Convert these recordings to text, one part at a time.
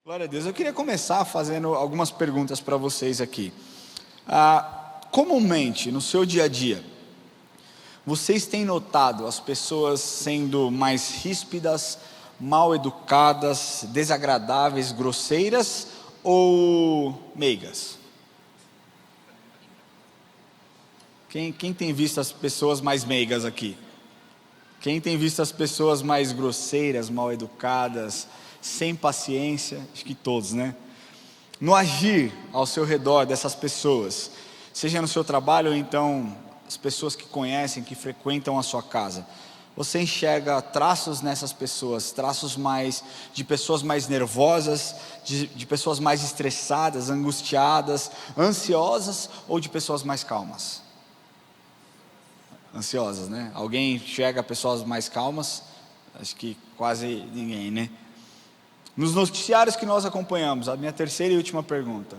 Glória a Deus. Eu queria começar fazendo algumas perguntas para vocês aqui. Comumente, no seu dia a dia, vocês têm notado as pessoas sendo mais ríspidas, mal educadas, desagradáveis, grosseiras ou meigas? Quem tem visto as pessoas mais meigas aqui? Quem tem visto as pessoas mais grosseiras, mal educadas, sem paciência? Acho que todos, né? No agir ao seu redor dessas pessoas, seja no seu trabalho ou então as pessoas que conhecem, que frequentam a sua casa, você enxerga traços nessas pessoas, traços de pessoas mais nervosas, de pessoas mais estressadas, angustiadas, ansiosas, ou de pessoas mais calmas? Ansiosas, né? Alguém enxerga pessoas mais calmas? Acho que quase ninguém, né? Nos noticiários que nós acompanhamos, a minha terceira e última pergunta,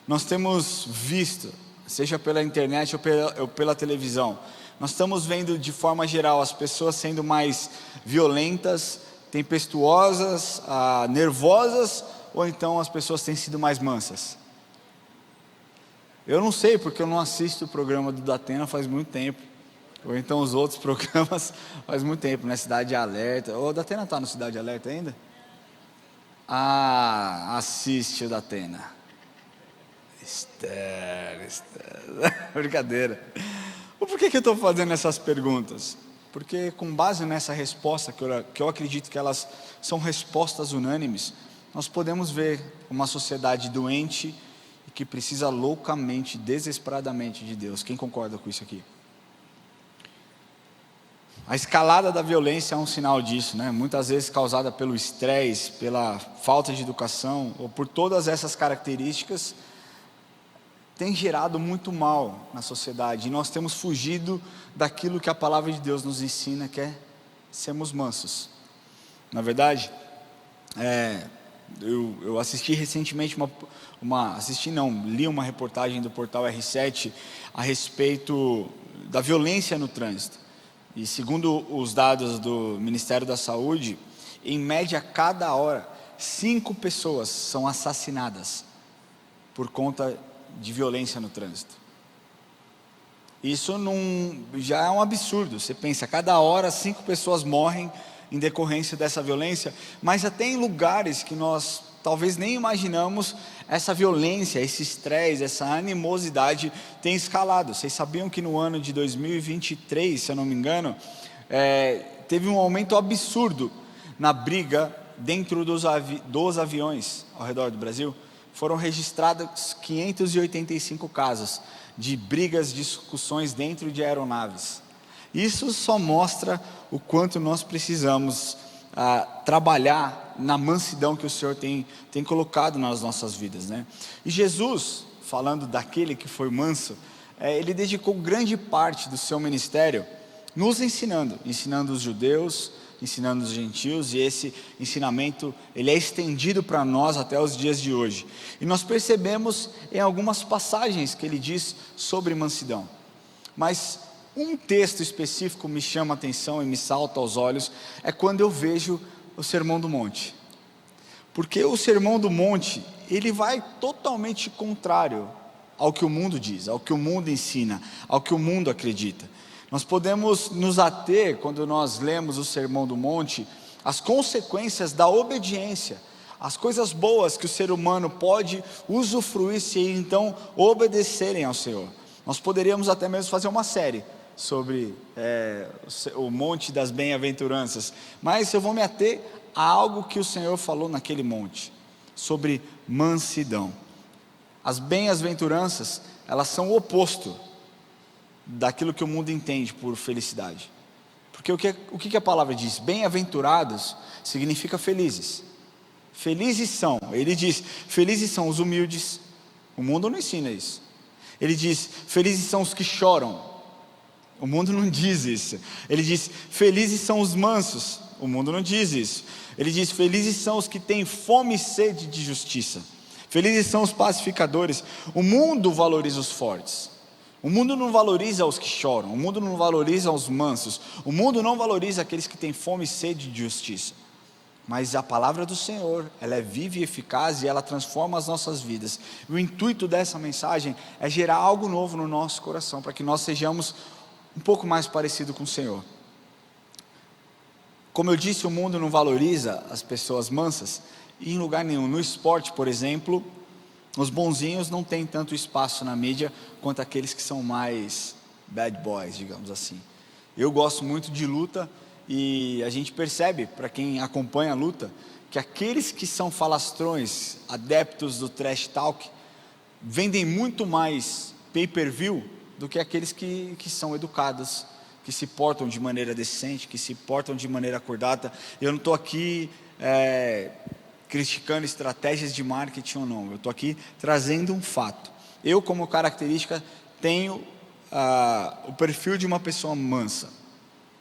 nós temos visto, seja pela internet ou pela televisão, nós estamos vendo de forma geral as pessoas sendo mais violentas, tempestuosas, nervosas, ou então as pessoas têm sido mais mansas? Eu não sei, porque eu não assisto o programa do Datena faz muito tempo, ou então os outros programas faz muito tempo, né? Cidade Alerta. O Datena está no Cidade Alerta ainda? Assiste o Datena. Esther. Brincadeira. Por que eu estou fazendo essas perguntas? Porque com base nessa resposta, que eu acredito que elas são respostas unânimes, nós podemos ver uma sociedade doente e que precisa loucamente, desesperadamente de Deus. Quem concorda com isso aqui? A escalada da violência é um sinal disso, né? Muitas vezes causada pelo estresse, pela falta de educação, ou por todas essas características, tem gerado muito mal na sociedade, e nós temos fugido daquilo que a palavra de Deus nos ensina, que é sermos mansos. Na verdade, eu assisti recentemente li uma reportagem do portal R7 a respeito da violência no trânsito. E segundo os dados do Ministério da Saúde, em média, cada hora, 5 pessoas são assassinadas por conta de violência no trânsito. Isso já é um absurdo. Você pensa, cada hora 5 pessoas morrem em decorrência dessa violência, mas até em lugares que nós talvez nem imaginamos, essa violência, esse estresse, essa animosidade tem escalado. Vocês sabiam que no ano de 2023, se eu não me engano, teve um aumento absurdo na briga dentro dos aviões ao redor do Brasil? Foram registrados 585 casos de brigas, discussões dentro de aeronaves. Isso só mostra o quanto nós precisamos trabalhar na mansidão que o Senhor tem colocado nas nossas vidas, né? E Jesus, falando daquele que foi manso, ele dedicou grande parte do seu ministério nos ensinando os judeus, ensinando os gentios, e esse ensinamento ele é estendido para nós até os dias de hoje. E nós percebemos em algumas passagens que ele diz sobre mansidão, mas um texto específico me chama a atenção e me salta aos olhos, é quando eu vejo o Sermão do Monte. Porque o Sermão do Monte, ele vai totalmente contrário ao que o mundo diz, ao que o mundo ensina, ao que o mundo acredita. Nós podemos nos ater, quando nós lemos o Sermão do Monte, às consequências da obediência, as coisas boas que o ser humano pode usufruir se então obedecerem ao Senhor. Nós poderíamos até mesmo fazer uma série sobre o Monte das Bem-aventuranças, mas eu vou me ater a algo que o Senhor falou naquele monte, sobre mansidão. As bem-aventuranças, elas são o oposto daquilo que o mundo entende por felicidade, porque o que a palavra diz? Bem-aventurados significa felizes. Felizes são, ele diz, felizes são os humildes. O mundo não ensina isso. Ele diz, felizes são os que choram. O mundo não diz isso. Ele diz, felizes são os mansos. O mundo não diz isso. Ele diz, felizes são os que têm fome e sede de justiça. Felizes são os pacificadores. O mundo valoriza os fortes. O mundo não valoriza os que choram. O mundo não valoriza os mansos. O mundo não valoriza aqueles que têm fome e sede de justiça. Mas a palavra do Senhor, ela é viva e eficaz e ela transforma as nossas vidas. E o intuito dessa mensagem é gerar algo novo no nosso coração, para que nós sejamos um pouco mais parecidos com o Senhor. Como eu disse, o mundo não valoriza as pessoas mansas, e em lugar nenhum. No esporte, por exemplo, os bonzinhos não têm tanto espaço na mídia, quanto aqueles que são mais bad boys, digamos assim. Eu gosto muito de luta, e a gente percebe, para quem acompanha a luta, que aqueles que são falastrões, adeptos do trash talk, vendem muito mais pay-per-view do que aqueles que são educados, que se portam de maneira decente, que se portam de maneira acordada. Eu não estou aqui criticando estratégias de marketing ou não, eu estou aqui trazendo um fato. Eu, como característica, tenho o perfil de uma pessoa mansa.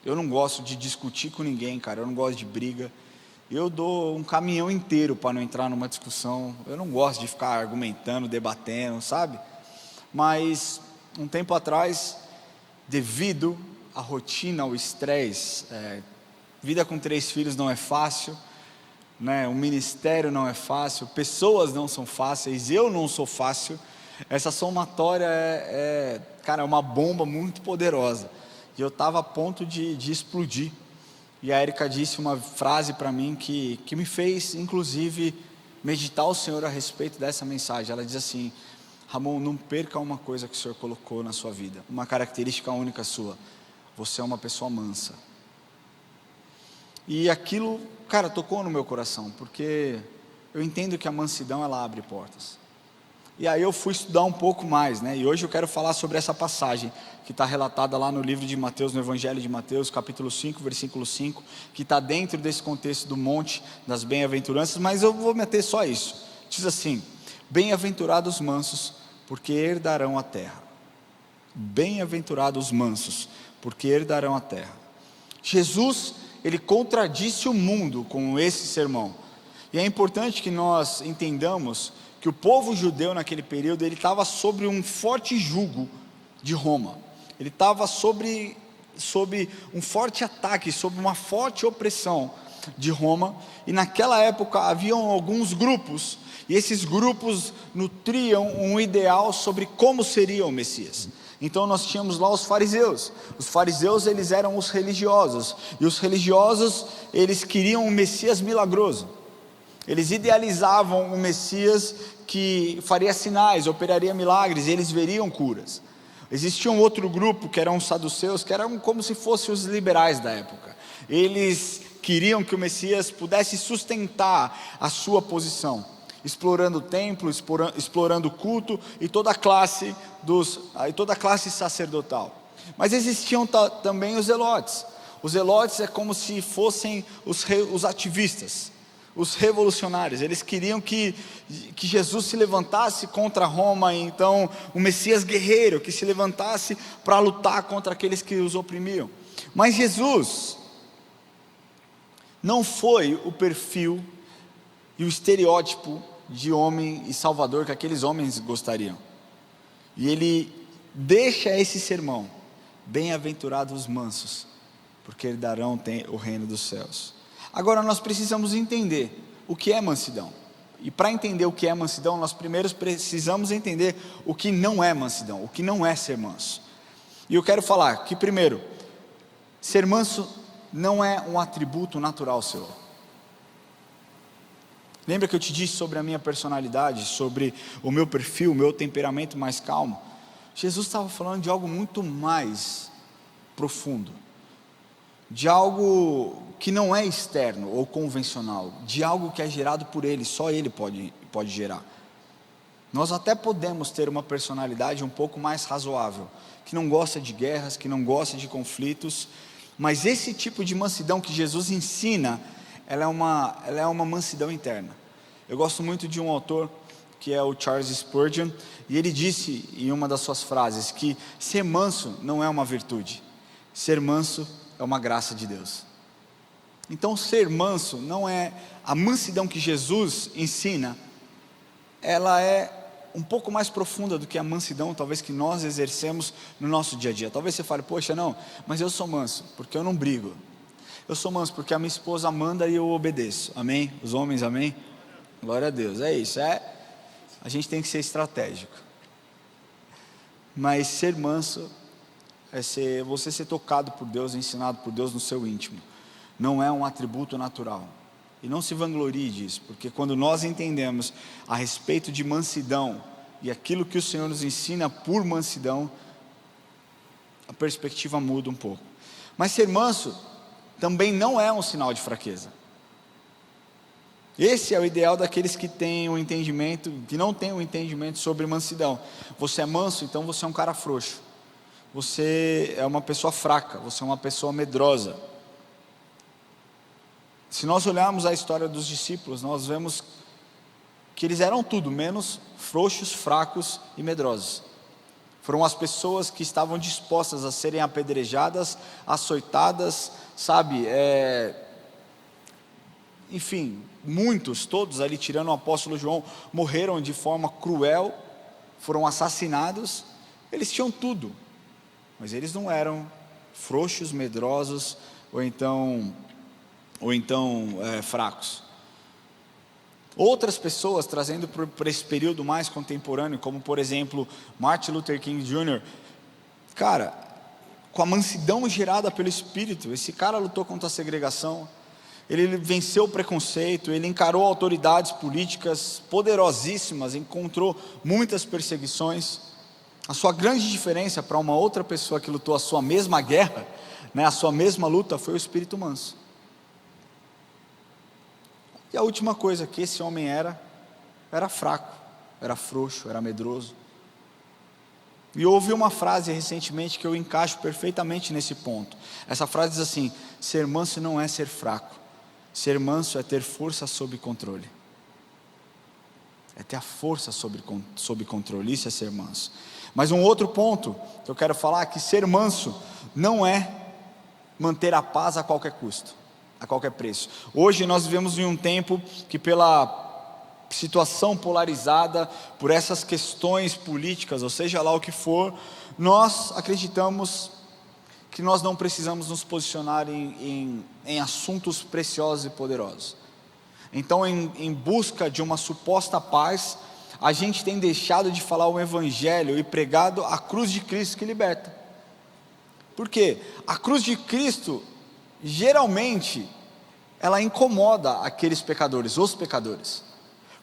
Eu não gosto de discutir com ninguém, cara, eu não gosto de briga. Eu dou um caminhão inteiro para não entrar numa discussão. Eu não gosto de ficar argumentando, debatendo, sabe? Mas, um tempo atrás, devido à rotina, ao estresse, vida com 3 filhos não é fácil, né? Um ministério não é fácil, pessoas não são fáceis, eu não sou fácil. Essa somatória cara, é uma bomba muito poderosa. E eu estava a ponto de explodir. E a Érica disse uma frase para mim que me fez, inclusive, meditar o Senhor a respeito dessa mensagem. Ela diz assim: Ramon, não perca uma coisa que o Senhor colocou na sua vida, uma característica única sua: você é uma pessoa mansa. E aquilo, cara, tocou no meu coração, porque eu entendo que a mansidão, ela abre portas. E aí eu fui estudar um pouco mais, né? E hoje eu quero falar sobre essa passagem, que está relatada lá no livro de Mateus, no Evangelho de Mateus, capítulo 5, versículo 5, que está dentro desse contexto do monte das bem-aventuranças, mas eu vou meter só isso. Diz assim: bem-aventurados os mansos, porque herdarão a terra. Bem-aventurados os mansos, porque herdarão a terra. Jesus, ele contradisse o mundo com esse sermão. E é importante que nós entendamos que o povo judeu naquele período, ele estava sobre um forte jugo de Roma. Ele estava sob um forte ataque, sob uma forte opressão de Roma. E naquela época haviam alguns grupos, e esses grupos nutriam um ideal sobre como seria o Messias. Então nós tínhamos lá os fariseus. Os fariseus, eles eram os religiosos, e os religiosos, eles queriam um Messias milagroso. Eles idealizavam um Messias que faria sinais, operaria milagres, e eles veriam curas. Existia um outro grupo, que eram os saduceus, que eram como se fossem os liberais da época. Eles queriam que o Messias pudesse sustentar a sua posição, explorando o templo, explorando o culto e toda a classe sacerdotal. Mas existiam também os zelotes. Os zelotes é como se fossem os ativistas, os revolucionários. Eles queriam que Jesus se levantasse contra Roma, então o Messias guerreiro, que se levantasse para lutar contra aqueles que os oprimiam. Mas Jesus não foi o perfil e o estereótipo de homem e salvador que aqueles homens gostariam. E ele deixa esse sermão: bem-aventurados os mansos, porque herdarão o reino dos céus. Agora nós precisamos entender o que é mansidão. E para entender o que é mansidão, nós primeiro precisamos entender o que não é mansidão, o que não é ser manso. E eu quero falar que, primeiro, ser manso não é um atributo natural seu. Lembra que eu te disse sobre a minha personalidade, sobre o meu perfil, o meu temperamento mais calmo? Jesus estava falando de algo muito mais profundo, de algo que não é externo ou convencional, de algo que é gerado por Ele, só Ele pode gerar. Nós até podemos ter uma personalidade um pouco mais razoável, que não gosta de guerras, que não gosta de conflitos, mas esse tipo de mansidão que Jesus ensina, ela é uma mansidão interna. Eu gosto muito de um autor, que é o Charles Spurgeon, e ele disse em uma das suas frases, que ser manso não é uma virtude, ser manso é uma graça de Deus. Então ser manso não é, a mansidão que Jesus ensina, ela é um pouco mais profunda do que a mansidão talvez que nós exercemos no nosso dia a dia. Talvez você fale: poxa, não, mas eu sou manso, porque eu não brigo. eu sou manso porque a minha esposa manda e eu obedeço, amém? Os homens, amém? Glória a Deus, é isso, a gente tem que ser estratégico. Mas ser manso é você ser tocado por Deus, ensinado por Deus no seu íntimo. Não é um atributo natural. E não se vanglorie disso, porque quando nós entendemos a respeito de mansidão e aquilo que o Senhor nos ensina por mansidão, a perspectiva muda um pouco. Mas ser manso também não é um sinal de fraqueza. Esse é o ideal daqueles que têm um entendimento, que não têm um entendimento sobre mansidão. Você é manso, então você é um cara frouxo. Você é uma pessoa fraca, você é uma pessoa medrosa. Se nós olharmos a história dos discípulos, nós vemos que eles eram tudo menos frouxos, fracos e medrosos. Foram as pessoas que estavam dispostas a serem apedrejadas, açoitadas, enfim, todos ali, tirando o apóstolo João, morreram de forma cruel, foram assassinados. Eles tinham tudo, mas eles não eram frouxos, medrosos, ou então fracos. Outras pessoas, trazendo para esse período mais contemporâneo, como por exemplo Martin Luther King Jr., cara, com a mansidão gerada pelo Espírito, esse cara lutou contra a segregação, ele venceu o preconceito, ele encarou autoridades políticas poderosíssimas, encontrou muitas perseguições. A sua grande diferença para uma outra pessoa que lutou a sua mesma guerra, a sua mesma luta, foi o espírito manso. E a última coisa que esse homem era fraco, era frouxo, era medroso. E eu ouvi uma frase recentemente que eu encaixo perfeitamente nesse ponto. Essa frase diz assim: ser manso não é ser fraco, ser manso é ter força sob controle. É ter a força sob controle, isso é ser manso. Mas um outro ponto que eu quero falar é que ser manso não é manter a paz a qualquer custo, a qualquer preço. Hoje nós vivemos em um tempo que, pela situação polarizada, por essas questões políticas, ou seja lá o que for, nós acreditamos que nós não precisamos nos posicionar em assuntos preciosos e poderosos. Então, em busca de uma suposta paz, a gente tem deixado de falar o Evangelho e pregado a cruz de Cristo que liberta. Por quê? A cruz de Cristo, geralmente, ela incomoda aqueles pecadores, os pecadores.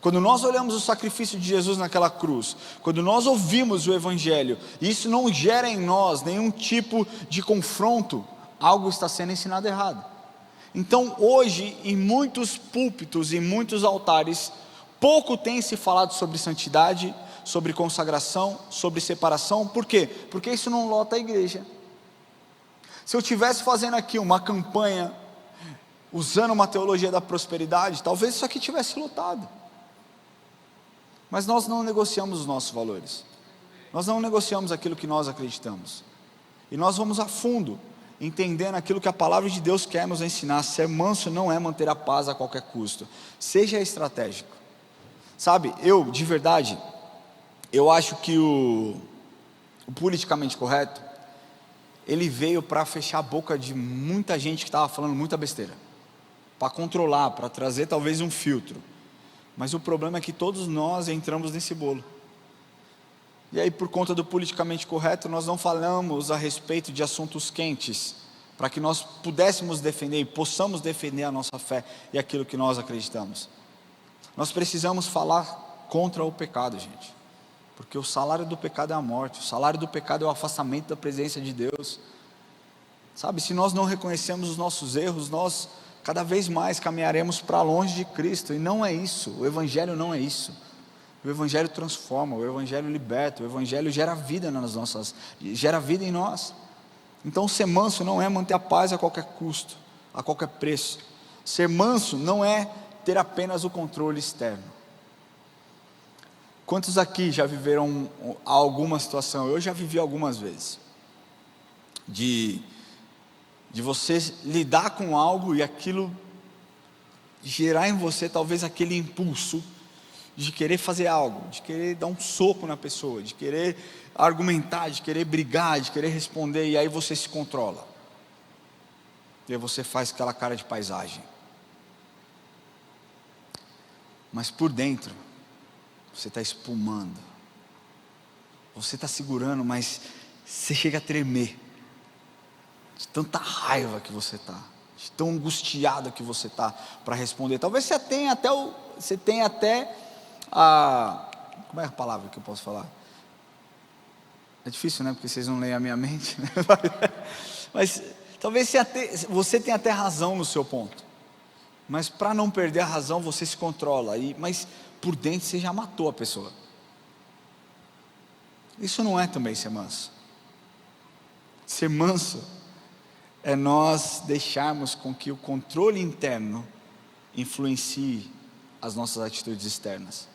Quando nós olhamos o sacrifício de Jesus naquela cruz, quando nós ouvimos o Evangelho, e isso não gera em nós nenhum tipo de confronto, algo está sendo ensinado errado. Então hoje, em muitos púlpitos, em muitos altares, pouco tem se falado sobre santidade, sobre consagração, sobre separação. Por quê? Porque isso não lota a igreja. Se eu estivesse fazendo aqui uma campanha, usando uma teologia da prosperidade, talvez isso aqui tivesse lotado. Mas nós não negociamos os nossos valores, nós não negociamos aquilo que nós acreditamos, e nós vamos a fundo, entendendo aquilo que a palavra de Deus quer nos ensinar. Ser manso não é manter a paz a qualquer custo, seja estratégico. Sabe, de verdade, eu acho que o politicamente correto, ele veio para fechar a boca de muita gente que estava falando muita besteira, para controlar, para trazer talvez um filtro. Mas o problema é que todos nós entramos nesse bolo. E aí, por conta do politicamente correto, nós não falamos a respeito de assuntos quentes, para que nós pudéssemos defender e possamos defender a nossa fé e aquilo que nós acreditamos. Nós precisamos falar contra o pecado, gente, porque o salário do pecado é a morte, o salário do pecado é o afastamento da presença de Deus. Sabe, se nós não reconhecemos os nossos erros, nós cada vez mais caminharemos para longe de Cristo, e não é isso. O Evangelho não é isso. O Evangelho transforma, o Evangelho liberta, o Evangelho gera vida gera vida em nós. Então ser manso não é manter a paz a qualquer custo, a qualquer preço. Ser manso não é ter apenas o controle externo. Quantos aqui já viveram alguma situação? Eu já vivi algumas vezes, de você lidar com algo e aquilo gerar em você talvez aquele impulso de querer fazer algo, de querer dar um soco na pessoa, de querer argumentar, de querer brigar, de querer responder, e aí você se controla. e aí você faz aquela cara de paisagem. Mas por dentro, você está espumando. Você está segurando, mas você chega a tremer. De tanta raiva que você está. De tão angustiado que você está para responder. Talvez você tenha até a... Como é a palavra que eu posso falar? É difícil, né? Porque vocês não leem a minha mente. Né? Mas talvez você tenha até razão no seu ponto. Mas para não perder a razão, você se controla. Mas por dentro você já matou a pessoa. Isso não é também ser manso. Ser manso é nós deixarmos com que o controle interno influencie as nossas atitudes externas.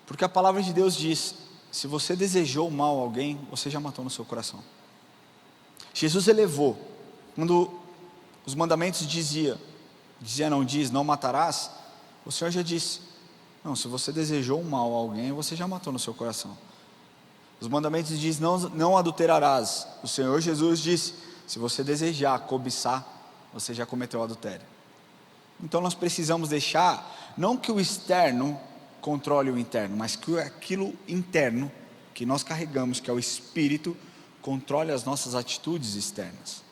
Porque a palavra de Deus diz: se você desejou mal a alguém, você já matou no seu coração. Jesus elevou, quando os mandamentos diz, não matarás, o Senhor já disse: não, se você desejou mal a alguém, você já matou no seu coração. Os mandamentos dizem: não adulterarás. O Senhor Jesus disse: se você desejar cobiçar, você já cometeu adultério. Então nós precisamos deixar, não que o externo controle o interno, mas que aquilo interno que nós carregamos, que é o Espírito, controle as nossas atitudes externas.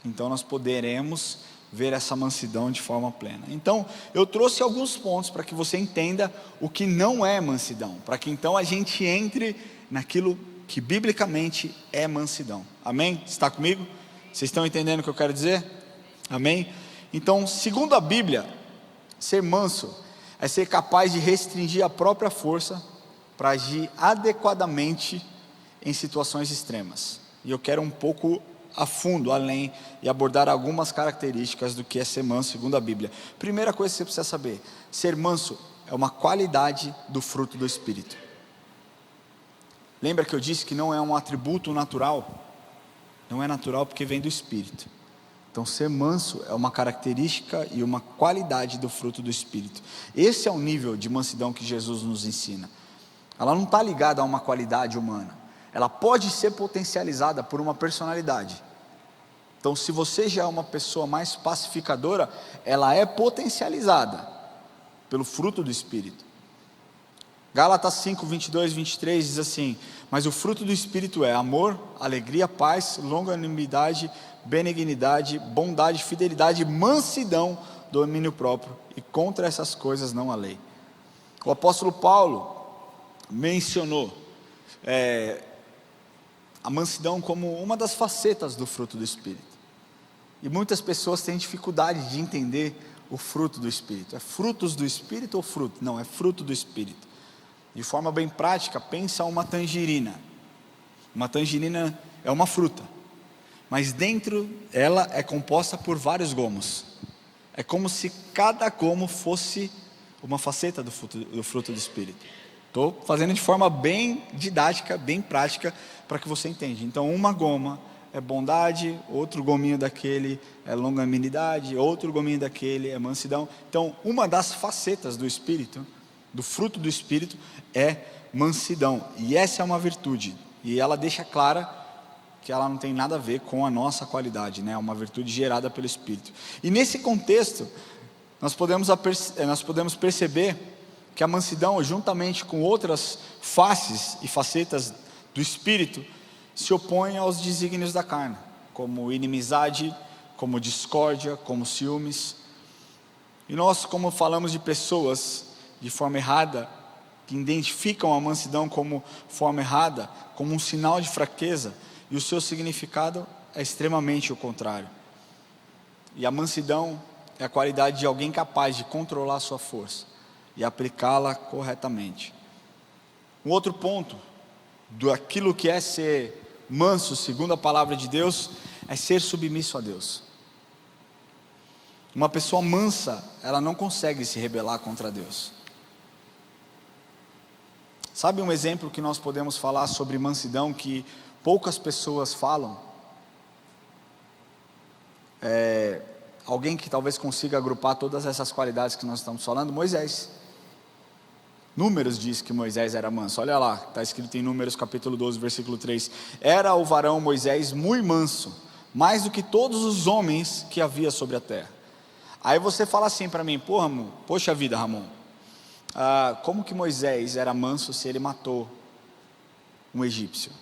Então nós poderemos ver essa mansidão de forma plena. Então eu trouxe alguns pontos para que você entenda o que não é mansidão, para que então a gente entre naquilo que biblicamente é mansidão. Amém? Está comigo? Vocês estão entendendo o que eu quero dizer? Amém? Então, segundo a Bíblia, ser manso é ser capaz de restringir a própria força para agir adequadamente em situações extremas. E eu quero um pouco a fundo, além, e abordar algumas características do que é ser manso segundo a Bíblia. Primeira coisa que você precisa saber: ser manso é uma qualidade do fruto do Espírito. Lembra que eu disse que não é um atributo natural? Não é natural porque vem do Espírito. Então ser manso é uma característica e uma qualidade do fruto do Espírito. Esse é o nível de mansidão que Jesus nos ensina. Ela não está ligada a uma qualidade humana. Ela pode ser potencializada por uma personalidade. Então se você já é uma pessoa mais pacificadora, ela é potencializada pelo fruto do Espírito. Gálatas 5, 22, 23 diz assim: mas o fruto do Espírito é amor, alegria, paz, longanimidade, benignidade, bondade, fidelidade, mansidão, domínio próprio, e contra essas coisas não há lei. O apóstolo Paulo mencionou a mansidão como uma das facetas do fruto do Espírito, e muitas pessoas têm dificuldade de entender o fruto do Espírito. É frutos do Espírito ou fruto? Não, é fruto do Espírito. De forma bem prática, pensa uma tangerina. Uma tangerina é uma fruta, mas dentro ela é composta por vários gomos. É como se cada gomo fosse uma faceta do fruto do Espírito. Estou fazendo de forma bem didática, bem prática, para que você entenda. Então uma goma é bondade, outro gominho daquele é longanimidade, outro gominho daquele é mansidão. Então uma das facetas do Espírito, do fruto do Espírito, é mansidão, e essa é uma virtude, e ela deixa clara que ela não tem nada a ver com a nossa qualidade, né? É uma virtude gerada pelo Espírito. E nesse contexto, nós podemos perceber que a mansidão, juntamente com outras faces e facetas do Espírito, se opõe aos desígnios da carne, como inimizade, como discórdia, como ciúmes. E nós, como falamos de pessoas de forma errada, que identificam a mansidão como forma errada, como um sinal de fraqueza, e o seu significado é extremamente o contrário. E a mansidão é a qualidade de alguém capaz de controlar a sua força e aplicá-la corretamente. Um outro ponto daquilo que é ser manso, segundo a palavra de Deus, é ser submisso a Deus. Uma pessoa mansa, ela não consegue se rebelar contra Deus. Sabe um exemplo que nós podemos falar sobre mansidão que poucas pessoas falam? Alguém que talvez consiga agrupar todas essas qualidades que nós estamos falando? Moisés. Números diz que Moisés era manso. Olha lá, está escrito em Números capítulo 12, versículo 3: era o varão Moisés muito manso, mais do que todos os homens que havia sobre a terra. Aí você fala assim para mim: poxa vida, Ramon, como que Moisés era manso se ele matou um egípcio?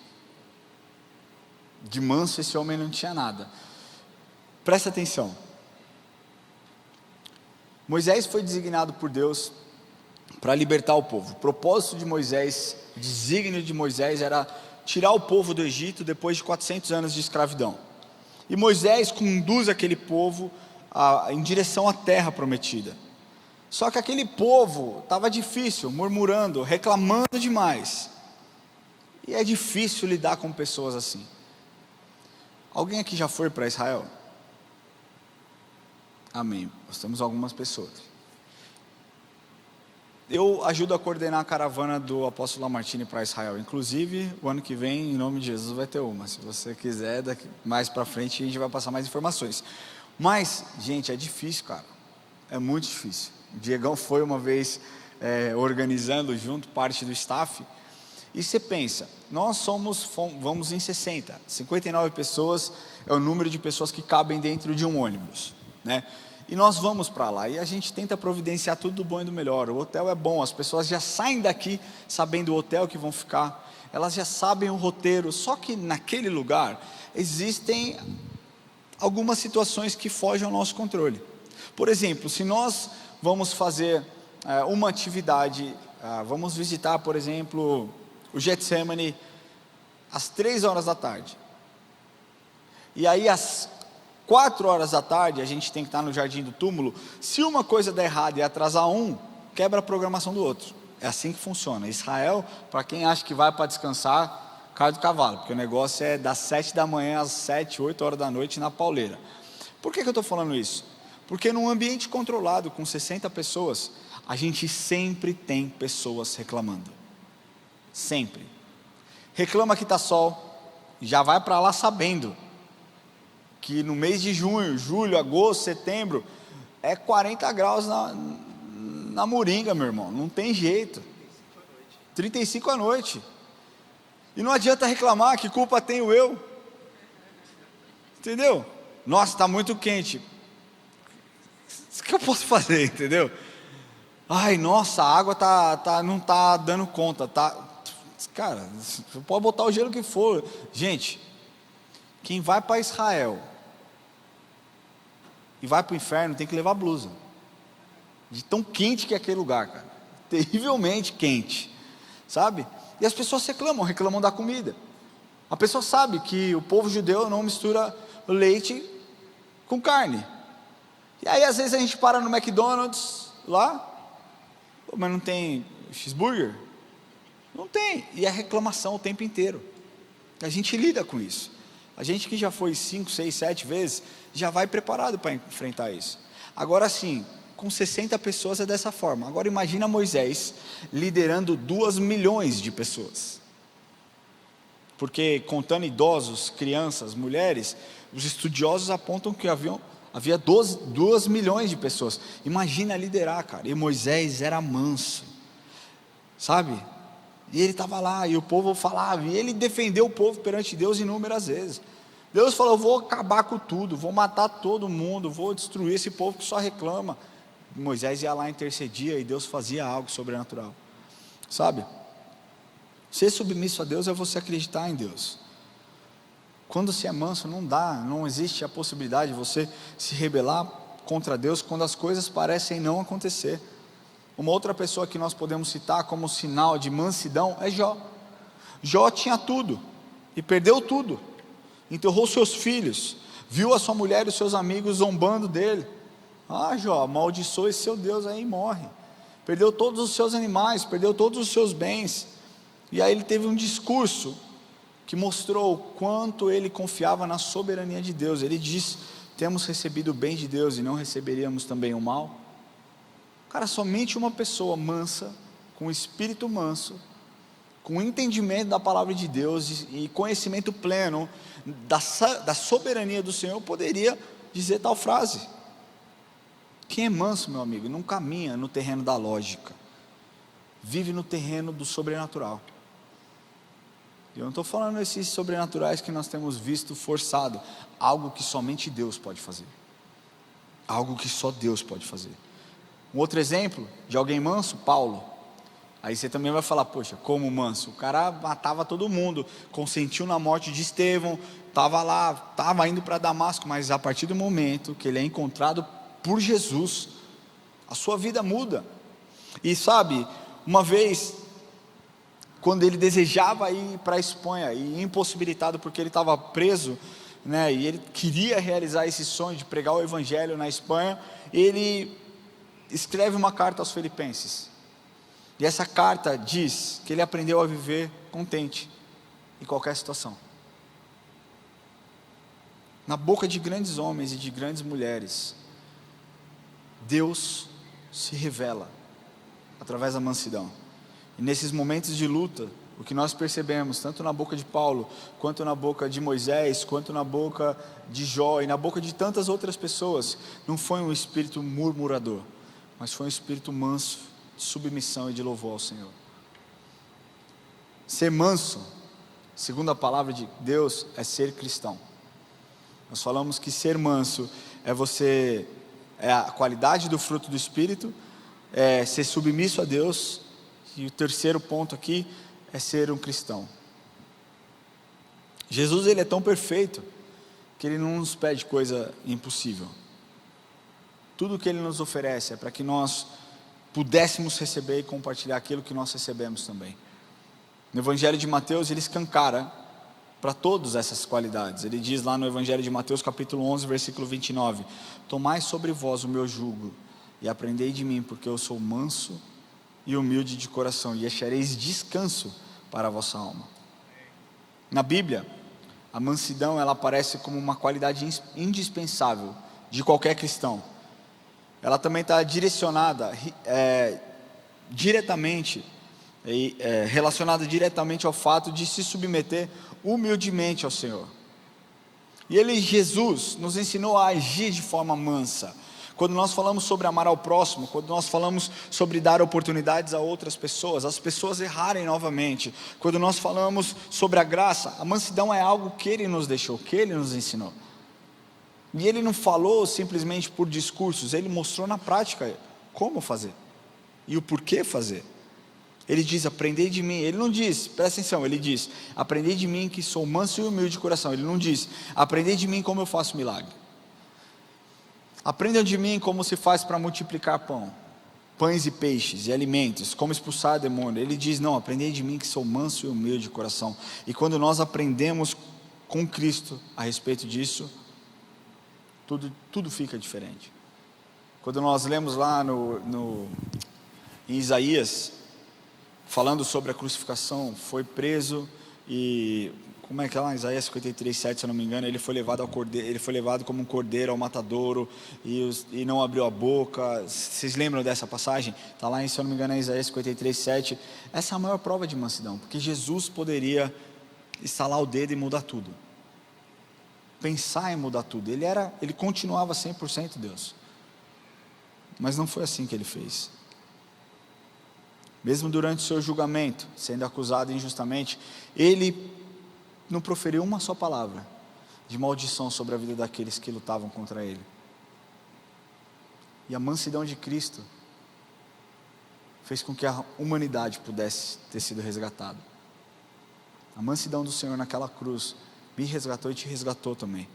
De manso esse homem não tinha nada. Presta atenção. Moisés foi designado por Deus para libertar o povo. O propósito de Moisés, o desígnio de Moisés era tirar o povo do Egito depois de 400 anos de escravidão. E Moisés conduz aquele povo em direção à terra prometida. Só que aquele povo estava difícil, murmurando, reclamando demais. E é difícil lidar com pessoas assim. Alguém aqui já foi para Israel? Amém. Nós temos algumas pessoas. Eu ajudo a coordenar a caravana do apóstolo Lamartine para Israel. Inclusive, o ano que vem, em nome de Jesus, vai ter uma. Se você quiser, mais para frente a gente vai passar mais informações. Mas, gente, é difícil, cara. É muito difícil. O Diegão foi uma vez organizando junto, parte do staff. E você pensa, nós vamos em 59 pessoas, é o número de pessoas que cabem dentro de um ônibus, né? E nós vamos para lá, e a gente tenta providenciar tudo do bom e do melhor. O hotel é bom, as pessoas já saem daqui sabendo o hotel que vão ficar, elas já sabem o roteiro, só que naquele lugar existem algumas situações que fogem ao nosso controle. Por exemplo, se nós vamos fazer uma atividade, vamos visitar, por exemplo, o Getsemane às 3 horas da tarde, e aí às 4 horas da tarde a gente tem que estar no Jardim do Túmulo. Se uma coisa der errado e atrasar quebra a programação do outro. É assim que funciona. Israel, para quem acha que vai para descansar, cai do cavalo, porque o negócio é das 7 da manhã às 7, 8 horas da noite na pauleira. Por que eu estou falando isso? Porque num ambiente controlado com 60 pessoas, a gente sempre tem pessoas reclamando. Sempre. Reclama que está sol, já vai para lá sabendo que no mês de junho, julho, agosto, setembro, é 40 graus na moringa, meu irmão, não tem jeito. 35 à noite. E não adianta reclamar, que culpa tenho eu? Entendeu? Nossa, está muito quente. O que eu posso fazer, entendeu? Ai, nossa, a água não está dando conta, cara, você pode botar o gelo que for. Gente, quem vai para Israel e vai para o inferno tem que levar blusa, de tão quente que é aquele lugar, cara, terrivelmente quente, sabe? E as pessoas reclamam da comida. A pessoa sabe que o povo judeu não mistura leite com carne, e aí às vezes a gente para no McDonald's lá, mas não tem cheeseburger, não tem, e é reclamação o tempo inteiro. A gente lida com isso. A gente que já foi 5, 6, 7 vezes, já vai preparado para enfrentar isso. Agora sim, com 60 pessoas é dessa forma. Agora imagina Moisés liderando 2 milhões de pessoas. Porque contando idosos, crianças, mulheres, os estudiosos apontam que havia 2 milhões de pessoas. Imagina liderar, cara. E Moisés era manso, sabe? E ele estava lá, e o povo falava, e ele defendeu o povo perante Deus inúmeras vezes. Deus falou: eu vou acabar com tudo, vou matar todo mundo, vou destruir esse povo que só reclama. Moisés ia lá, intercedia, e Deus fazia algo sobrenatural, sabe? Ser submisso a Deus é você acreditar em Deus. Quando você é manso, não existe a possibilidade de você se rebelar contra Deus quando as coisas parecem não acontecer. Uma outra pessoa que nós podemos citar como sinal de mansidão é Jó. Jó tinha tudo e perdeu tudo, enterrou seus filhos, viu a sua mulher e os seus amigos zombando dele. Jó, amaldiçoa esse seu Deus aí e morre. Perdeu todos os seus animais, perdeu todos os seus bens, e aí ele teve um discurso que mostrou o quanto ele confiava na soberania de Deus. Ele diz: temos recebido o bem de Deus e não receberíamos também o mal? Cara, somente uma pessoa mansa, com espírito manso, com entendimento da palavra de Deus e conhecimento pleno da soberania do Senhor poderia dizer tal frase. Quem é manso, meu amigo, não caminha no terreno da lógica, vive no terreno do sobrenatural. Eu não estou falando esses sobrenaturais que nós temos visto forçado, algo que somente Deus pode fazer, algo que só Deus pode fazer. Um outro exemplo de alguém manso, Paulo. Aí você também vai falar, poxa, como manso? O cara matava todo mundo, consentiu na morte de Estevão, estava lá, estava indo para Damasco, mas a partir do momento que ele é encontrado por Jesus, a sua vida muda. E sabe, uma vez, quando ele desejava ir para a Espanha, e impossibilitado porque ele estava preso, né, e ele queria realizar esse sonho de pregar o evangelho na Espanha, ele escreve uma carta aos Filipenses, e essa carta diz que ele aprendeu a viver contente em qualquer situação. Na boca de grandes homens e de grandes mulheres, Deus se revela através da mansidão. E nesses momentos de luta, o que nós percebemos, tanto na boca de Paulo, quanto na boca de Moisés, quanto na boca de Jó, e na boca de tantas outras pessoas, não foi um espírito murmurador, mas foi um espírito manso, de submissão e de louvor ao Senhor. Ser manso, segundo a palavra de Deus, é ser cristão. Nós falamos que ser manso é a qualidade do fruto do Espírito, é ser submisso a Deus, e o terceiro ponto aqui é ser um cristão. Jesus, ele é tão perfeito que ele não nos pede coisa impossível. Tudo que ele nos oferece é para que nós pudéssemos receber e compartilhar aquilo que nós recebemos também. No Evangelho de Mateus, ele escancara para todas essas qualidades. Ele diz lá no Evangelho de Mateus, capítulo 11, versículo 29, tomai sobre vós o meu jugo, e aprendei de mim, porque eu sou manso e humilde de coração, e achareis descanso para a vossa alma. Na Bíblia, a mansidão, ela aparece como uma qualidade indispensável de qualquer cristão. Ela também está direcionada diretamente, relacionada diretamente ao fato de se submeter humildemente ao Senhor. E Jesus, nos ensinou a agir de forma mansa. Quando nós falamos sobre amar ao próximo, quando nós falamos sobre dar oportunidades a outras pessoas, as pessoas errarem novamente, quando nós falamos sobre a graça, a mansidão é algo que Ele nos deixou, que Ele nos ensinou. E Ele não falou simplesmente por discursos, Ele mostrou na prática como fazer e o porquê fazer. Ele diz, aprendei de mim. Ele não diz, presta atenção, ele diz, aprendei de mim que sou manso e humilde de coração. Ele não diz, aprendei de mim como eu faço milagre. Aprendam de mim como se faz para multiplicar pães e peixes e alimentos, como expulsar demônio. Ele diz, não, aprendei de mim que sou manso e humilde de coração. E quando nós aprendemos com Cristo a respeito disso, tudo fica diferente. Quando nós lemos lá em Isaías, falando sobre a crucificação, foi preso e, como é que é lá, Isaías 53:7, se eu não me engano, ele foi levado como um cordeiro ao matadouro e não abriu a boca. Vocês lembram dessa passagem? Está lá, se eu não me engano, é Isaías 53:7. Essa é a maior prova de mansidão, porque Jesus poderia estalar o dedo e mudar tudo, pensar em mudar tudo. Ele continuava 100% Deus, mas não foi assim que ele fez. Mesmo durante o seu julgamento, sendo acusado injustamente, ele não proferiu uma só palavra de maldição sobre a vida daqueles que lutavam contra ele. E a mansidão de Cristo fez com que a humanidade pudesse ter sido resgatada. A mansidão do Senhor naquela cruz me resgatou e te resgatou também.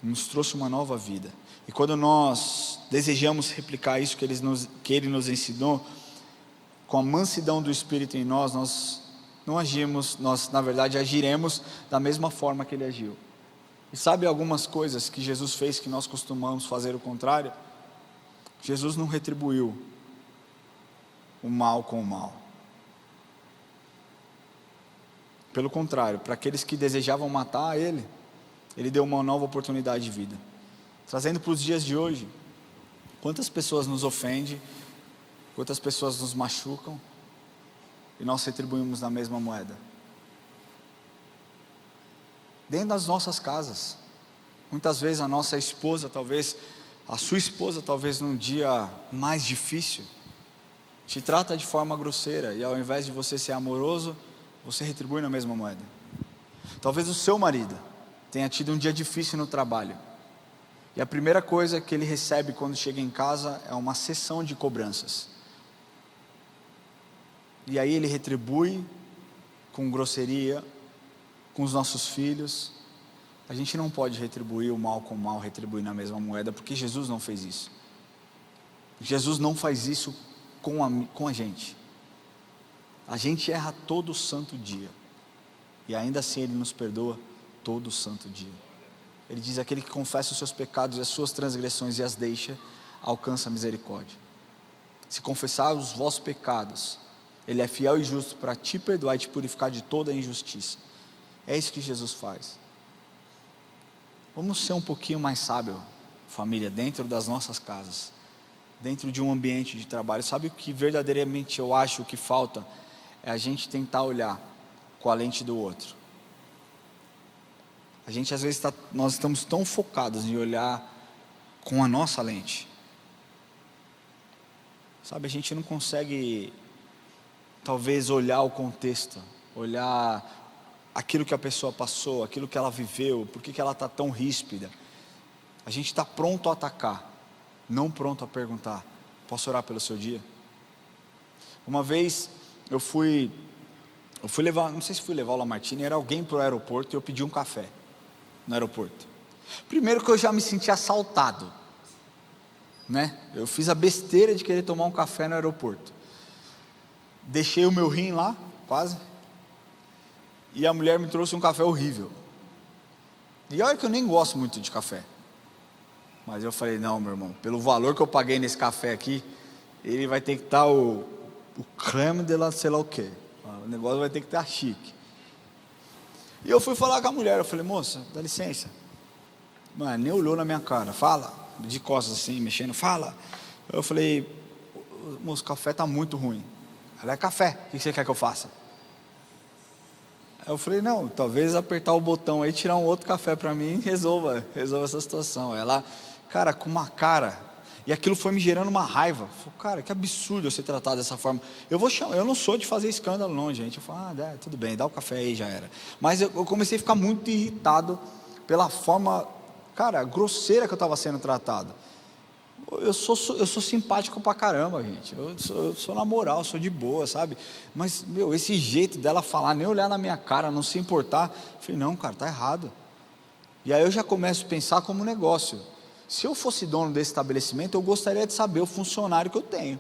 Nos trouxe uma nova vida. E quando nós desejamos replicar isso que Ele nos ensinou, com a mansidão do Espírito em nós não agimos, nós na verdade agiremos da mesma forma que Ele agiu. E sabe algumas coisas que Jesus fez que nós costumamos fazer o contrário? Jesus não retribuiu o mal com o mal. Pelo contrário, para aqueles que desejavam matar Ele deu uma nova oportunidade de vida. Trazendo para os dias de hoje, quantas pessoas nos ofendem, quantas pessoas nos machucam, e nós retribuímos na mesma moeda. Dentro das nossas casas, muitas vezes a nossa esposa, talvez, a sua esposa, talvez num dia mais difícil, te trata de forma grosseira, e ao invés de você ser amoroso, você retribui na mesma moeda. Talvez o seu marido tenha tido um dia difícil no trabalho, e a primeira coisa que ele recebe quando chega em casa é uma sessão de cobranças. E aí ele retribui com grosseria, com os nossos filhos. A gente não pode retribuir o mal com o mal, retribuir na mesma moeda, porque Jesus não fez isso. Jesus não faz isso com a gente. A gente erra todo santo dia, e ainda assim Ele nos perdoa todo santo dia. Ele diz: aquele que confessa os seus pecados e as suas transgressões e as deixa, alcança a misericórdia. Se confessar os vossos pecados, Ele é fiel e justo para te perdoar e te purificar de toda a injustiça. É isso que Jesus faz. Vamos ser um pouquinho mais sábio, família, dentro das nossas casas, dentro de um ambiente de trabalho. Sabe o que verdadeiramente eu acho que falta? É a gente tentar olhar com a lente do outro. A gente às vezes nós estamos tão focados em olhar com a nossa lente. Sabe, a gente não consegue talvez olhar o contexto, olhar aquilo que a pessoa passou, aquilo que ela viveu, por que ela está tão ríspida. A gente está pronto a atacar, não pronto a perguntar: posso orar pelo seu dia? Uma vez eu fui levar, não sei se fui levar o Lamartine, era alguém para o aeroporto, e eu pedi um café no aeroporto. Primeiro que eu já me senti assaltado, né? Eu fiz a besteira de querer tomar um café no aeroporto. Deixei o meu rim lá, quase, e a mulher me trouxe um café horrível. E olha que eu nem gosto muito de café, mas eu falei: não, meu irmão, pelo valor que eu paguei nesse café aqui, ele vai ter que estar o creme de la sei lá o que, o negócio vai ter que estar chique. E eu fui falar com a mulher, eu falei: moça, dá licença. Mano, nem olhou na minha cara, fala, de costas assim, mexendo, fala. Eu falei: moço, o café está muito ruim. Ela: é café, o que você quer que eu faça? Eu falei: não, talvez apertar o botão aí, tirar um outro café para mim e resolva essa situação. Ela, cara, com uma cara, e aquilo foi me gerando uma raiva. Eu falei: cara, que absurdo eu ser tratado dessa forma. Eu não sou de fazer escândalo não, gente. Eu falei: tudo bem, dá o café aí, já era. Mas eu comecei a ficar muito irritado pela forma, cara, grosseira que eu estava sendo tratado. Eu sou simpático pra caramba, gente. Eu sou na moral, sou de boa, sabe? Mas, esse jeito dela falar, nem olhar na minha cara, não se importar. Eu falei: não, cara, tá errado. E aí eu já começo a pensar como negócio. Se eu fosse dono desse estabelecimento, eu gostaria de saber o funcionário que eu tenho.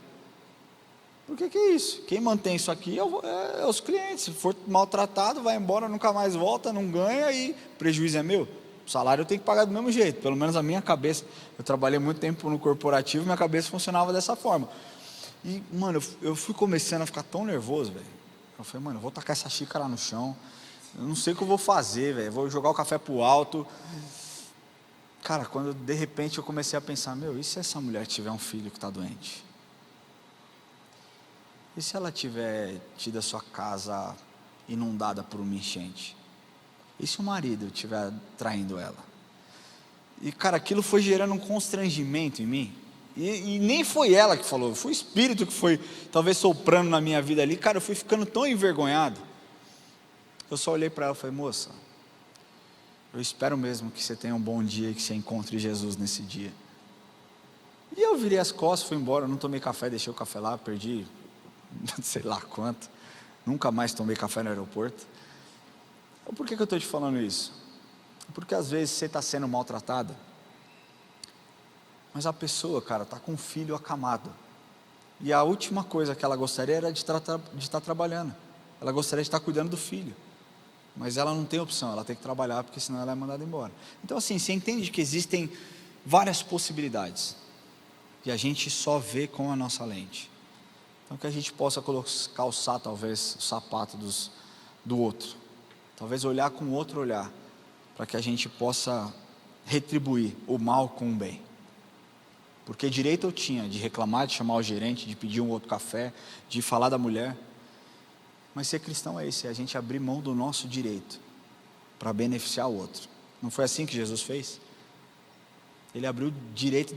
Porque que é isso? Quem mantém isso aqui é os clientes. Se for maltratado, vai embora, nunca mais volta, não ganha e o prejuízo é meu. O salário eu tenho que pagar do mesmo jeito, pelo menos a minha cabeça. Eu trabalhei muito tempo no corporativo, minha cabeça funcionava dessa forma. E, mano, eu fui começando a ficar tão nervoso, velho. Eu falei: mano, eu vou tacar essa xícara no chão, eu não sei o que eu vou fazer, velho. Vou jogar o café pro alto. Cara, quando de repente eu comecei a pensar: e se essa mulher tiver um filho que está doente? E se ela tiver tido a sua casa inundada por uma enchente? E se o marido estiver traindo ela? E, cara, aquilo foi gerando um constrangimento em mim. E nem foi ela que falou, foi o Espírito que foi talvez soprando na minha vida ali. Cara, eu fui ficando tão envergonhado. Eu só olhei para ela e falei: moça, eu espero mesmo que você tenha um bom dia e que você encontre Jesus nesse dia. E eu virei as costas, fui embora, não tomei café, deixei o café lá, perdi sei lá quanto. Nunca mais tomei café no aeroporto. Por que eu estou te falando isso? Porque às vezes você está sendo maltratado, mas a pessoa, cara, está com um filho acamado, e a última coisa que ela gostaria era de estar trabalhando. Ela gostaria de estar cuidando do filho, mas ela não tem opção, ela tem que trabalhar, porque senão ela é mandada embora. Então, assim, você entende que existem várias possibilidades, e a gente só vê com a nossa lente. Então, que a gente possa calçar talvez o sapato do outro, talvez olhar com outro olhar, para que a gente possa retribuir o mal com o bem. Porque direito eu tinha de reclamar, de chamar o gerente, de pedir um outro café, de falar da mulher. Mas ser cristão é isso, é a gente abrir mão do nosso direito para beneficiar o outro. Não foi assim que Jesus fez? Ele abriu o direito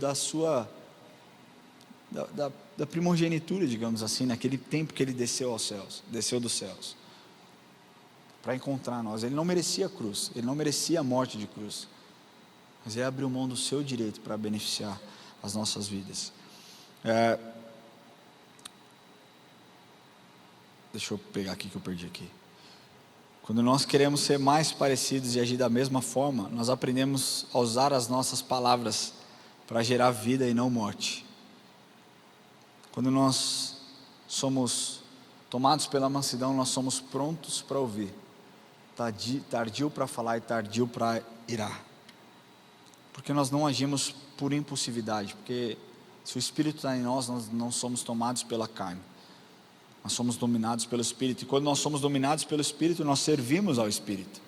da primogenitura, digamos assim, naquele tempo que ele desceu aos céus, desceu dos céus. para encontrar nós. Ele não merecia a cruz, ele não merecia a morte de cruz, mas ele abriu mão do seu direito para beneficiar as nossas vidas. Deixa eu pegar aqui que eu perdi aqui. Quando nós queremos ser mais parecidos e agir da mesma forma, nós aprendemos a usar as nossas palavras para gerar vida e não morte. Quando nós somos tomados pela mansidão, nós somos prontos para ouvir, tardio para falar e tardio para irar. Porque nós não agimos por impulsividade, porque se o Espírito está em nós, nós não somos tomados pela carne. Nós somos dominados pelo Espírito, e quando nós somos dominados pelo Espírito, nós servimos ao Espírito.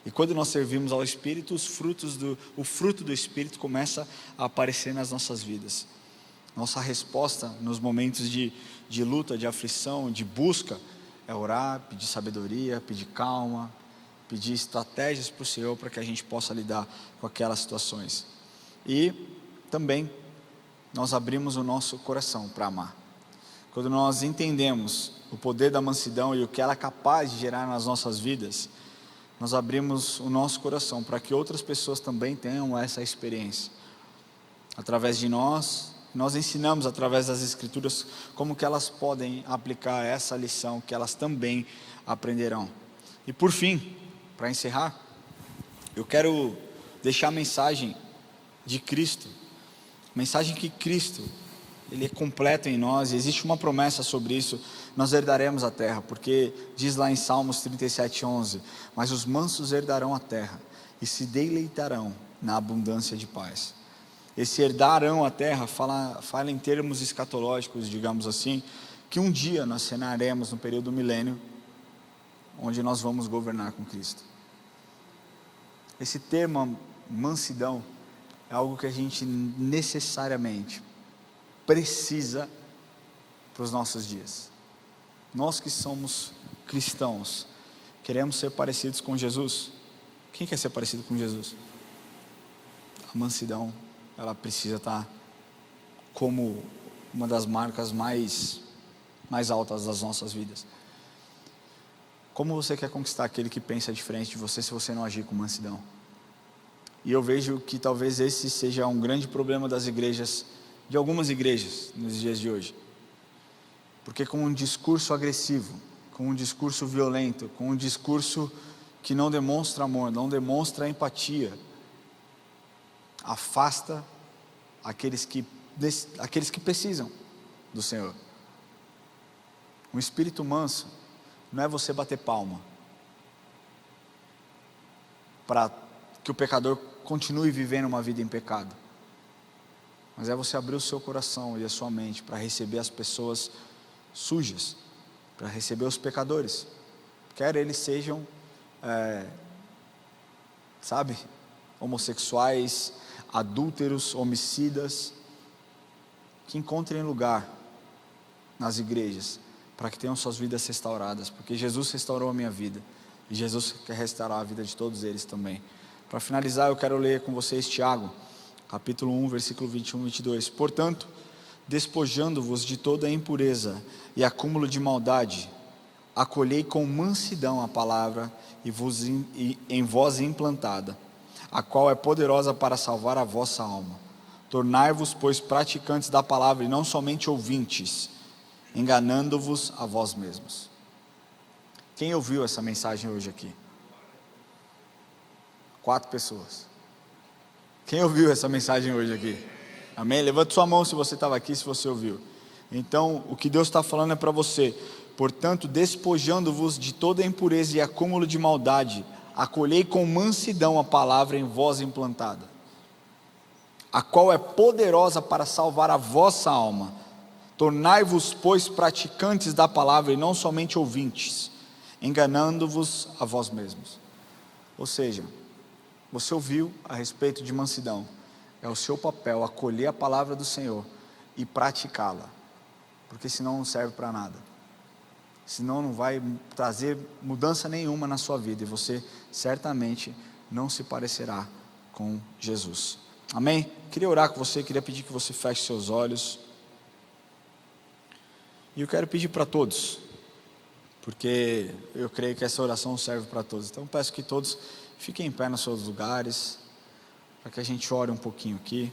E quando nós servimos ao Espírito, o fruto do Espírito começa a aparecer nas nossas vidas. Nossa resposta nos momentos de luta, de aflição, de busca, é orar, pedir sabedoria, pedir calma, pedir estratégias para o Senhor, para que a gente possa lidar com aquelas situações. E também, nós abrimos o nosso coração para amar. Quando nós entendemos o poder da mansidão e o que ela é capaz de gerar nas nossas vidas, nós abrimos o nosso coração para que outras pessoas também tenham essa experiência. Através de nós ensinamos através das Escrituras como que elas podem aplicar essa lição que elas também aprenderão. E por fim, para encerrar, eu quero deixar a mensagem de Cristo, mensagem que Cristo, Ele é completo em nós, e existe uma promessa sobre isso: nós herdaremos a terra, porque diz lá em Salmos 37:11, mas os mansos herdarão a terra, e se deleitarão na abundância de paz. Esse herdarão a terra, fala em termos escatológicos, digamos assim, que um dia nós reinaremos no período do milênio, onde nós vamos governar com Cristo. Esse termo mansidão é algo que a gente necessariamente precisa para os nossos dias. Nós que somos cristãos, queremos ser parecidos com Jesus. Quem quer ser parecido com Jesus? A mansidão, ela precisa estar como uma das marcas mais altas das nossas vidas. Como você quer conquistar aquele que pensa diferente de você, se você não agir com mansidão? E eu vejo que talvez esse seja um grande problema das igrejas, de algumas igrejas nos dias de hoje, porque com um discurso agressivo, com um discurso violento, com um discurso que não demonstra amor, não demonstra empatia, afasta aqueles que precisam do Senhor. Um espírito manso não é você bater palma para que o pecador continue vivendo uma vida em pecado, mas é você abrir o seu coração e a sua mente para receber as pessoas sujas, para receber os pecadores, quer eles sejam homossexuais, adúlteros, homicidas, que encontrem lugar nas igrejas, para que tenham suas vidas restauradas, porque Jesus restaurou a minha vida, e Jesus quer restaurar a vida de todos eles também. Para finalizar, eu quero ler com vocês Tiago, capítulo 1, versículo 21 e 22. Portanto, despojando-vos de toda a impureza e acúmulo de maldade, acolhei com mansidão a palavra em vós implantada, a qual é poderosa para salvar a vossa alma. Tornai-vos, pois, praticantes da palavra e não somente ouvintes, enganando-vos a vós mesmos. Quem ouviu essa mensagem hoje aqui? 4 pessoas. Quem ouviu essa mensagem hoje aqui? Amém? Levanta sua mão se você estava aqui, se você ouviu. Então, o que Deus está falando é para você: portanto, despojando-vos de toda impureza e acúmulo de maldade, acolhei com mansidão a palavra em vós implantada, a qual é poderosa para salvar a vossa alma. Tornai-vos, pois, praticantes da palavra e não somente ouvintes, enganando-vos a vós mesmos. Ou seja, você ouviu a respeito de mansidão, é o seu papel acolher a palavra do Senhor e praticá-la, porque senão não serve para nada, senão não vai trazer mudança nenhuma na sua vida, e você certamente não se parecerá com Jesus. Amém? Queria orar com você, queria pedir que você feche seus olhos, e eu quero pedir para todos porque eu creio que essa oração serve para todos. Então peço que todos fiquem em pé nos seus lugares, para que a gente ore um pouquinho aqui.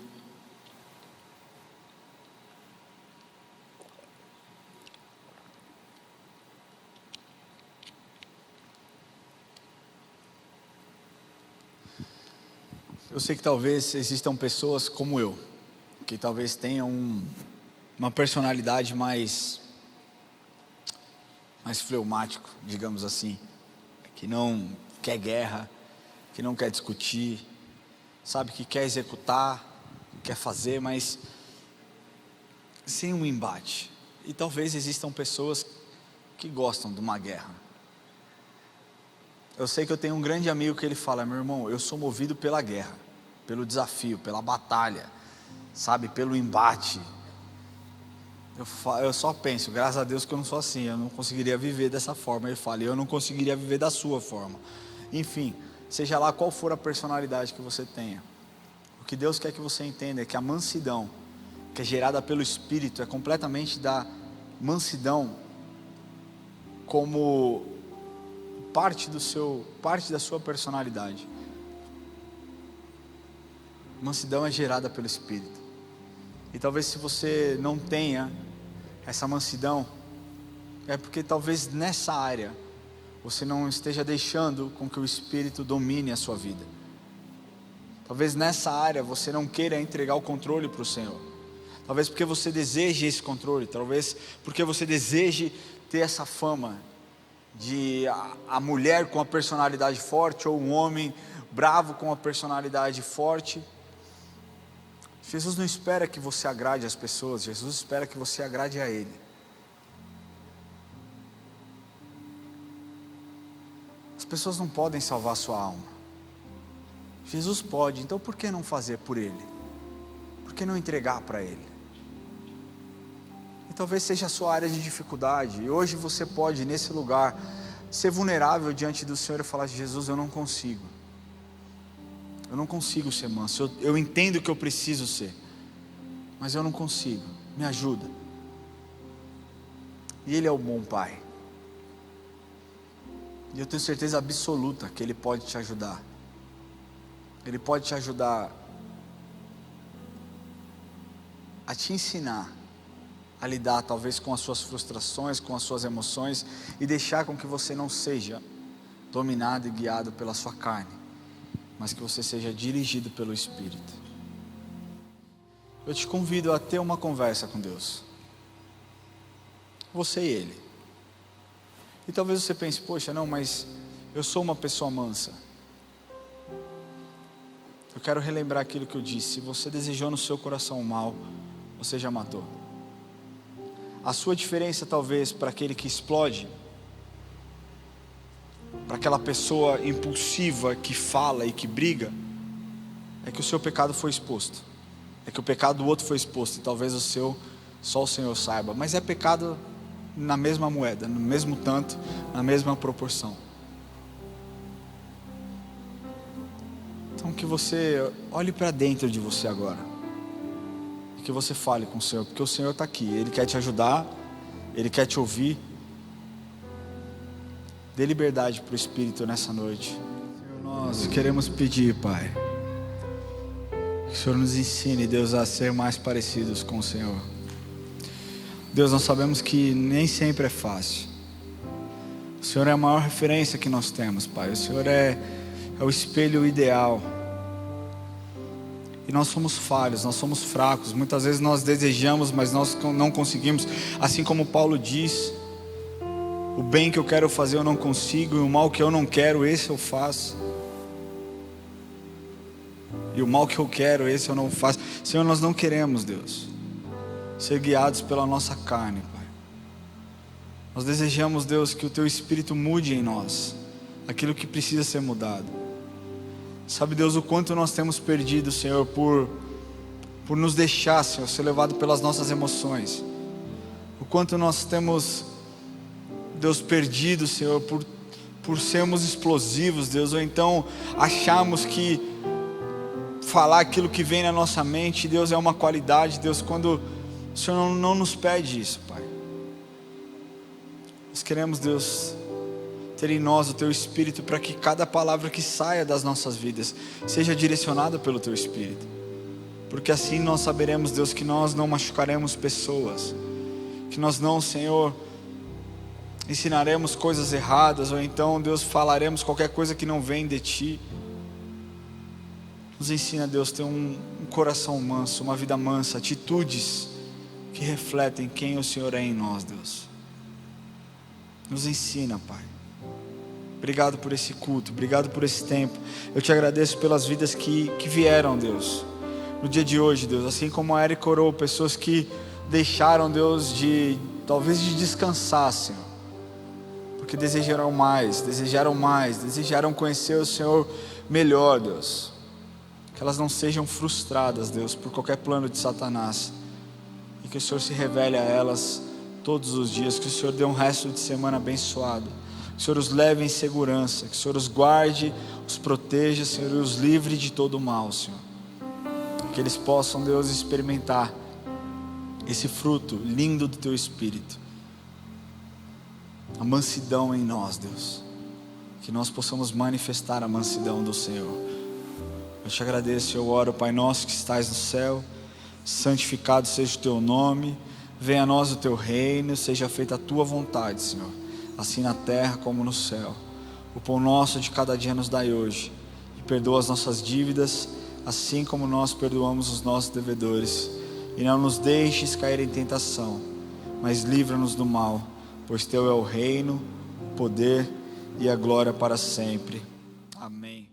Eu sei que talvez existam pessoas como eu, que talvez tenham uma personalidade mais fleumático, digamos assim, que não quer guerra, que não quer discutir, sabe, que quer executar, quer fazer, mas sem um embate. E talvez existam pessoas que gostam de uma guerra. Eu sei que eu tenho um grande amigo que ele fala: meu irmão, eu sou movido pela guerra, pelo desafio, pela batalha, sabe, pelo embate. Eu só penso, graças a Deus que eu não sou assim, eu não conseguiria viver dessa forma. Ele fala: eu não conseguiria viver da sua forma. Enfim, seja lá qual for a personalidade que você tenha, o que Deus quer que você entenda é que a mansidão, que é gerada pelo Espírito, é completamente da mansidão como parte da sua personalidade. Mansidão é gerada pelo Espírito. E talvez se você não tenha essa mansidão, é porque talvez nessa área você não esteja deixando com que o Espírito domine a sua vida. Talvez nessa área você não queira entregar o controle para o Senhor. Talvez porque você deseje esse controle, talvez porque você deseje ter essa fama de a mulher com a personalidade forte, ou um homem bravo com a personalidade forte. Jesus não espera que você agrade as pessoas, Jesus espera que você agrade a Ele. As pessoas não podem salvar a sua alma, Jesus pode. Então por que não fazer por Ele? Por que não entregar para Ele? E talvez seja a sua área de dificuldade, e hoje você pode nesse lugar ser vulnerável diante do Senhor e falar: Jesus, eu não consigo ser manso, eu entendo que eu preciso ser, mas eu não consigo, me ajuda. E Ele é o bom Pai, e eu tenho certeza absoluta que Ele pode te ajudar. Ele pode te ajudar a te ensinar a lidar talvez com as suas frustrações, com as suas emoções, e deixar com que você não seja dominado e guiado pela sua carne, mas que você seja dirigido pelo Espírito. Eu te convido a ter uma conversa com Deus, você e Ele. E talvez você pense: poxa, não, mas eu sou uma pessoa mansa. Eu quero relembrar aquilo que eu disse: se você desejou no seu coração o mal, você já matou. A sua diferença talvez para aquele que explode, para aquela pessoa impulsiva que fala e que briga, é que o seu pecado foi exposto, é que o pecado do outro foi exposto, e talvez o seu só o Senhor saiba, mas é pecado na mesma moeda, no mesmo tanto, na mesma proporção. Então que você olhe para dentro de você agora, e que você fale com o Senhor, porque o Senhor está aqui, Ele quer te ajudar, Ele quer te ouvir. Dê liberdade para o Espírito nessa noite. Senhor, nós queremos pedir, Pai, que o Senhor nos ensine, Deus, a ser mais parecidos com o Senhor. Deus, nós sabemos que nem sempre é fácil. O Senhor é a maior referência que nós temos, Pai. O Senhor é o espelho ideal. E nós somos falhos, nós somos fracos. Muitas vezes nós desejamos, mas nós não conseguimos. Assim como Paulo diz: o bem que eu quero fazer eu não consigo, e o mal que eu não quero, esse eu faço. E o mal que eu quero, esse eu não faço. Senhor, nós não queremos, Deus, ser guiados pela nossa carne, Pai. Nós desejamos, Deus, que o Teu Espírito mude em nós aquilo que precisa ser mudado. Sabe, Deus, o quanto nós temos perdido, Senhor, por nos deixar, Senhor, ser levado pelas nossas emoções. O quanto nós temos, Deus, perdido, Senhor, por sermos explosivos, Deus, ou então acharmos que falar aquilo que vem na nossa mente, Deus, é uma qualidade, Deus, quando o Senhor não nos pede isso, Pai. Nós queremos, Deus, ter em nós o Teu Espírito, para que cada palavra que saia das nossas vidas seja direcionada pelo Teu Espírito, porque assim nós saberemos, Deus, que nós não machucaremos pessoas, que nós não, Senhor, ensinaremos coisas erradas, ou então, Deus, falaremos qualquer coisa que não vem de Ti. Nos ensina, Deus, ter um coração manso, uma vida mansa, atitudes que refletem quem o Senhor é em nós, Deus. Nos ensina, Pai. Obrigado por esse culto, obrigado por esse tempo. Eu te agradeço pelas vidas que vieram, Deus, no dia de hoje, Deus. Assim como a Eric orou, pessoas que deixaram, Deus, talvez de descansar, Senhor, porque desejaram mais, desejaram conhecer o Senhor melhor, Deus. Que elas não sejam frustradas, Deus, por qualquer plano de Satanás, e que o Senhor se revele a elas todos os dias, que o Senhor dê um resto de semana abençoado, que o Senhor os leve em segurança, que o Senhor os guarde, os proteja, Senhor, e os livre de todo o mal, Senhor. Que eles possam, Deus, experimentar esse fruto lindo do Teu Espírito, a mansidão em nós, Deus, que nós possamos manifestar a mansidão do Senhor. Eu te agradeço, eu oro, Pai nosso que estás no céu, santificado seja o Teu nome, venha a nós o Teu reino, seja feita a Tua vontade, Senhor, assim na terra como no céu. O pão nosso de cada dia nos dai hoje, e perdoa as nossas dívidas, assim como nós perdoamos os nossos devedores, e não nos deixes cair em tentação, mas livra-nos do mal, pois Teu é o reino, o poder e a glória para sempre. Amém.